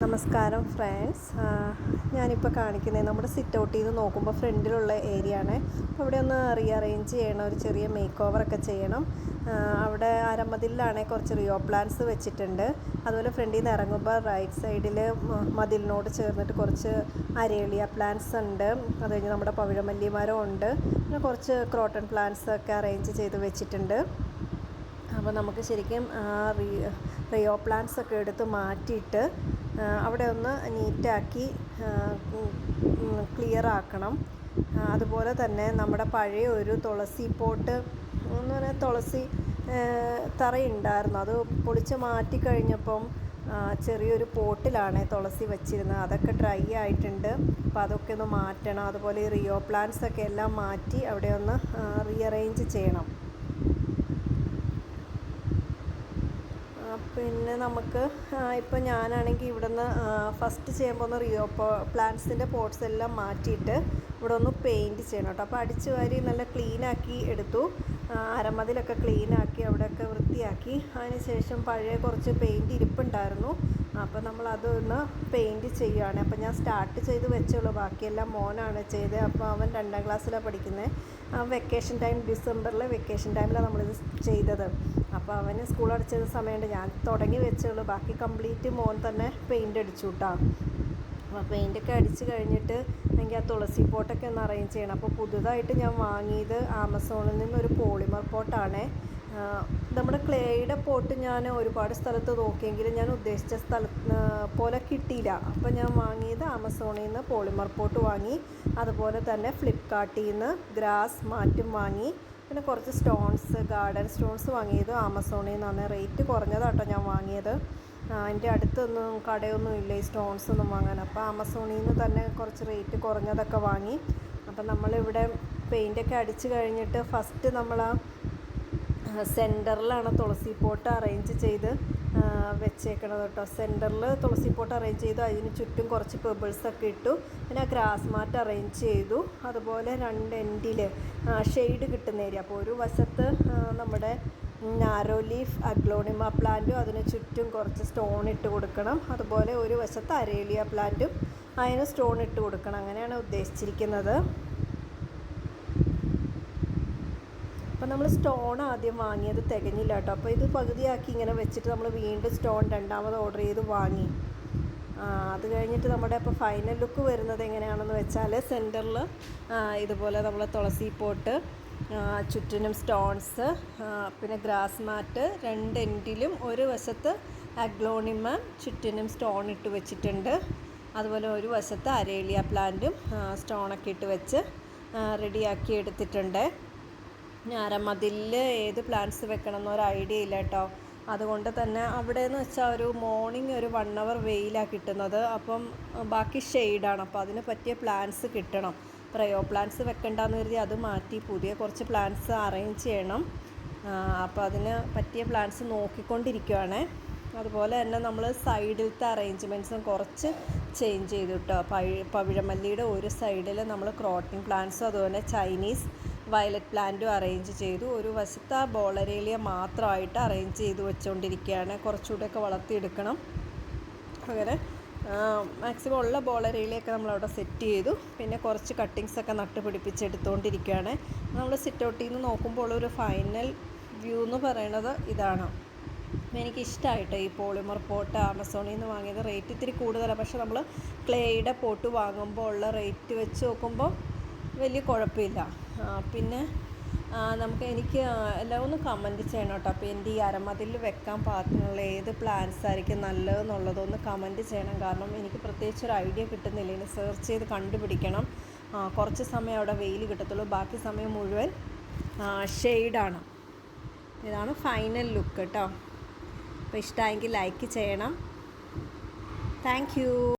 നമസ്കാരം ഫ്രണ്ട്സ്, ഞാനിപ്പോൾ കാണിക്കുന്നത് നമ്മുടെ സിറ്റ് ഔട്ടിൽ നിന്ന് നോക്കുമ്പോൾ ഫ്രണ്ടിലുള്ള ഏരിയ ആണ്. അപ്പോൾ ഇവിടെ ഒന്ന് റീഅറേഞ്ച് ചെയ്യണം, ഒരു ചെറിയ മേക്ക് ഓവറൊക്കെ ചെയ്യണം. അവിടെ അരമതിലാണ് കുറച്ച് റിയോ പ്ലാന്റ്സ് വെച്ചിട്ടുണ്ട്. അതുപോലെ ഫ്രണ്ടിൽ നിന്ന് ഇറങ്ങുമ്പോൾ റൈറ്റ് സൈഡിൽ മതിലിനോട് ചേർന്നിട്ട് കുറച്ച് അരേലിയ പ്ലാന്റ്സ് ഉണ്ട്. അത് കഴിഞ്ഞ് നമ്മുടെ പവിഴമല്ലി മരം ഉണ്ട്. പിന്നെ കുറച്ച് ക്രോട്ടൺ പ്ലാന്റ്സ് ഒക്കെ അറേഞ്ച് ചെയ്ത് വെച്ചിട്ടുണ്ട്. അപ്പോൾ നമുക്ക് ശരിക്കും റിയോ പ്ലാന്റ്സ് ഒക്കെ എടുത്ത് മാറ്റിയിട്ട് അവിടെ ഒന്ന് നീറ്റാക്കി ക്ലിയർ ആക്കണം. അതുപോലെ തന്നെ നമ്മുടെ പഴയ ഒരു തുളസി പോട്ട് എന്ന് പറഞ്ഞാൽ തുളസി തറയുണ്ടായിരുന്നു, അത് പൊളിച്ച് മാറ്റി കഴിഞ്ഞപ്പം ചെറിയൊരു പോട്ടിലാണ് തുളസി വെച്ചിരുന്നത്. അതൊക്കെ ഡ്രൈ ആയിട്ടുണ്ട്. അപ്പോൾ അതൊക്കെ ഒന്ന് മാറ്റണം. അതുപോലെ ഈ റിയോ പ്ലാന്റ്സ് ഒക്കെ എല്ലാം മാറ്റി അവിടെ ഒന്ന് റീഅറേഞ്ച് ചെയ്യണം. പിന്നെ നമുക്ക് ഇപ്പോൾ ഞാനാണെങ്കിൽ ഇവിടുന്ന് ഫസ്റ്റ് ചെയ്യുമ്പോൾ ഒന്ന് റിയോ പ്ലാന്റ്സിൻ്റെ പോട്ട്സ് എല്ലാം മാറ്റിയിട്ട് ഇവിടെ ഒന്ന് പെയിൻറ്റ് ചെയ്യണം കേട്ടോ. അപ്പോൾ അടിച്ച് വാരി നല്ല ക്ലീനാക്കി എടുത്തു. അരമതിലൊക്കെ ക്ലീനാക്കി അവിടെയൊക്കെ വൃത്തിയാക്കി. അതിന് ശേഷം പഴയ കുറച്ച് പെയിൻറ്റ് ഇരിപ്പുണ്ടായിരുന്നു. അപ്പോൾ നമ്മളതൊന്ന് പെയിൻറ്റ് ചെയ്യുകയാണ്. അപ്പോൾ ഞാൻ സ്റ്റാർട്ട് ചെയ്ത് വെച്ചുള്ളൂ, ബാക്കിയെല്ലാം മോനാണ് ചെയ്തത്. അപ്പോൾ അവൻ 2ാം ക്ലാസ്സിലാണ് പഠിക്കുന്നത്. വെക്കേഷൻ ടൈം, ഡിസംബറിലെ വെക്കേഷൻ ടൈമിലാണ് നമ്മളിത് ചെയ്തത്. അപ്പോൾ അവന് സ്കൂൾ അടച്ചത് സമയമുണ്ട്, ഞാൻ തുടങ്ങി വെച്ചുള്ളൂ, ബാക്കി കംപ്ലീറ്റ് മോൻ തന്നെ പെയിൻ്റ് അടിച്ചു കേട്ടോ. അപ്പോൾ പെയിൻ്റൊക്കെ അടിച്ച് കഴിഞ്ഞിട്ട് എനിക്ക് ആ തുളസി പോട്ടൊക്കെ ഒന്ന് അറേഞ്ച് ചെയ്യണം. അപ്പോൾ പുതുതായിട്ട് ഞാൻ വാങ്ങിയത് ആമസോണിൽ നിന്നൊരു പോളിമർ പോട്ടാണ്. നമ്മുടെ ക്ലേയുടെ പോട്ട് ഞാൻ ഒരുപാട് സ്ഥലത്ത് നോക്കിയെങ്കിലും ഞാൻ ഉദ്ദേശിച്ച പോലെ കിട്ടിയില്ല. അപ്പോൾ ഞാൻ വാങ്ങിയത് ആമസോണിൽ നിന്ന് പോളിമർ പോട്ട് വാങ്ങി. അതുപോലെ തന്നെ ഫ്ലിപ്കാർട്ടിൽ നിന്ന് ഗ്രാസ് മാറ്റും വാങ്ങി. പിന്നെ കുറച്ച് സ്റ്റോൺസ്, ഗാർഡൻ സ്റ്റോൺസ് വാങ്ങിയത് ആമസോണിൽ നിന്നാണ്. റേറ്റ് കുറഞ്ഞതാട്ടോ ഞാൻ വാങ്ങിയത്. എൻ്റെ അടുത്തൊന്നും കടയൊന്നും ഇല്ല ഈ സ്റ്റോൺസ് ഒന്നും വാങ്ങാൻ. അപ്പോൾ ആമസോണിൽ നിന്ന് തന്നെ കുറച്ച് റേറ്റ് കുറഞ്ഞതൊക്കെ വാങ്ങി. അപ്പം നമ്മളിവിടെ പെയിൻ്റൊക്കെ അടിച്ച് കഴിഞ്ഞിട്ട് ഫസ്റ്റ് നമ്മൾ സെൻറ്ററിലാണ് തുളസി പോട്ട് അറേഞ്ച് ചെയ്ത് വെച്ചേക്കണത് കേട്ടോ. സെൻറ്ററിൽ തുളസി പോട്ട് അറേഞ്ച് ചെയ്തു. അതിന് ചുറ്റും കുറച്ച് പെബിൾസൊക്കെ ഇട്ടു. പിന്നെ ഗ്രാസ് മാറ്റ് അറേഞ്ച് ചെയ്തു. അതുപോലെ 2 എൻഡിൽ ഷെയ്ഡ് കിട്ടുന്ന ഏരിയ. അപ്പോൾ ഒരു വശത്ത് നമ്മുടെ നാരോ ലീഫ് അഗ്ലോണിമ പ്ലാന്റും അതിന് ചുറ്റും കുറച്ച് സ്റ്റോൺ ഇട്ട് കൊടുക്കണം. അതുപോലെ ഒരു വശത്ത് അരേലിയ പ്ലാന്റും അതിന് സ്റ്റോൺ ഇട്ട് കൊടുക്കണം. അങ്ങനെയാണ് ഉദ്ദേശിച്ചിരിക്കുന്നത്. അപ്പോൾ നമ്മൾ സ്റ്റോൺ ആദ്യം വാങ്ങിയത് തികഞ്ഞില്ല കേട്ടോ. അപ്പോൾ ഇത് പകുതിയാക്കി ഇങ്ങനെ വെച്ചിട്ട് നമ്മൾ വീണ്ടും സ്റ്റോൺ 2ാമത് ഓർഡർ ചെയ്ത് വാങ്ങി. അത് കഴിഞ്ഞിട്ട് നമ്മുടെ ഇപ്പോൾ ഫൈനൽ ലുക്ക് വരുന്നത് എങ്ങനെയാണെന്ന് വെച്ചാൽ സെൻറ്ററിൽ ഇതുപോലെ നമ്മൾ തുളസി പോട്ട്, ചുറ്റിനും സ്റ്റോൺസ്, പിന്നെ ഗ്രാസ് മാറ്റ്, 2 എൻഡിലും ഒരു വശത്ത് അഗ്ലോണിമ ചുറ്റിനും സ്റ്റോൺ ഇട്ട് വെച്ചിട്ടുണ്ട്. അതുപോലെ ഒരു വശത്ത് അരേലിയ പ്ലാന്റും സ്റ്റോണൊക്കെ ഇട്ട് വെച്ച് റെഡിയാക്കി എടുത്തിട്ടുണ്ട്. അരമതിലിൽ ഏത് പ്ലാന്റ്സ് വെക്കണം എന്നൊരു ഐഡിയ ഇല്ല കേട്ടോ. അതുകൊണ്ട് തന്നെ അവിടെ എന്ന് വെച്ചാൽ ഒരു മോർണിംഗ് ഒരു 1 hour വെയിലാണ് കിട്ടുന്നത്. അപ്പം ബാക്കി ഷെയ്ഡാണ്. അപ്പോൾ അതിന് പറ്റിയ പ്ലാന്റ്സ് കിട്ടണം. റിയോ പ്ലാന്റ്സ് വെക്കണ്ടെന്ന് കരുതി അത് മാറ്റി പുതിയ കുറച്ച് പ്ലാന്റ്സ് അറേഞ്ച് ചെയ്യണം. അപ്പോൾ അതിന് പറ്റിയ പ്ലാന്റ്സ് നോക്കിക്കൊണ്ടിരിക്കുകയാണ്. അതുപോലെ തന്നെ നമ്മൾ സൈഡിലത്തെ അറേഞ്ച്മെൻറ്റ്സും കുറച്ച് ചേഞ്ച് ചെയ്തു കേട്ടോ. പവിഴമല്ലിയുടെ ഒരു സൈഡിൽ നമ്മൾ ക്രോട്ടൺ പ്ലാന്റ്സും അതുപോലെ ചൈനീസ് വയലറ്റ് പ്ലാന്റും അറേഞ്ച് ചെയ്തു. ഒരു വശത്ത് ആ ബോളരേലിയ മാത്രമായിട്ട് അറേഞ്ച് ചെയ്ത് വെച്ചുകൊണ്ടിരിക്കുകയാണ്. കുറച്ചുകൂടെയൊക്കെ വളർത്തിയെടുക്കണം. അങ്ങനെ മാക്സിമം ഉള്ള ബോളരേലിയൊക്കെ നമ്മളവിടെ സെറ്റ് ചെയ്തു. പിന്നെ കുറച്ച് കട്ടിങ്സൊക്കെ നട്ട് പിടിപ്പിച്ചെടുത്തുകൊണ്ടിരിക്കുകയാണ്. നമ്മൾ സിറ്റ് ഔട്ടിൽ നിന്ന് നോക്കുമ്പോൾ ഒരു ഫൈനൽ വ്യൂ എന്ന് പറയണത് ഇതാണ്. എനിക്കിഷ്ടമായിട്ട് ഈ പോളിമർ പോട്ട് ആമസോണിൽ നിന്ന് വാങ്ങിയത്. റേറ്റ് ഇത്തിരി കൂടുതലാണ്, പക്ഷേ നമ്മൾ ക്ലേയുടെ പോട്ട് വാങ്ങുമ്പോൾ ഉള്ള റേറ്റ് വെച്ച് നോക്കുമ്പോൾ വലിയ കുഴപ്പമില്ല. പിന്നെ എനിക്ക് എല്ലാം ഒന്ന് കമൻറ്റ് ചെയ്യണം കേട്ടോ. അപ്പോൾ എൻ്റെ ഈ അരമതിൽ വെക്കാൻ പാകത്തിനുള്ള ഏത് പ്ലാന്റ്സ് ആയിരിക്കും നല്ലതെന്നുള്ളതൊന്ന് കമൻറ്റ് ചെയ്യണം. കാരണം എനിക്ക് പ്രത്യേകിച്ച് ഒരു ഐഡിയ കിട്ടുന്നില്ല. ഇനി സെർച്ച് ചെയ്ത് കണ്ടുപിടിക്കണം. കുറച്ച് സമയം അവിടെ വെയിൽ കിട്ടത്തുള്ളൂ, ബാക്കി സമയം മുഴുവൻ ഷെയ്ഡാണ്. ഇതാണ് ഫൈനൽ ലുക്ക് കേട്ടോ. അപ്പോൾ ഇഷ്ടമായെങ്കിൽ ലൈക്ക് ചെയ്യണം. Thank you.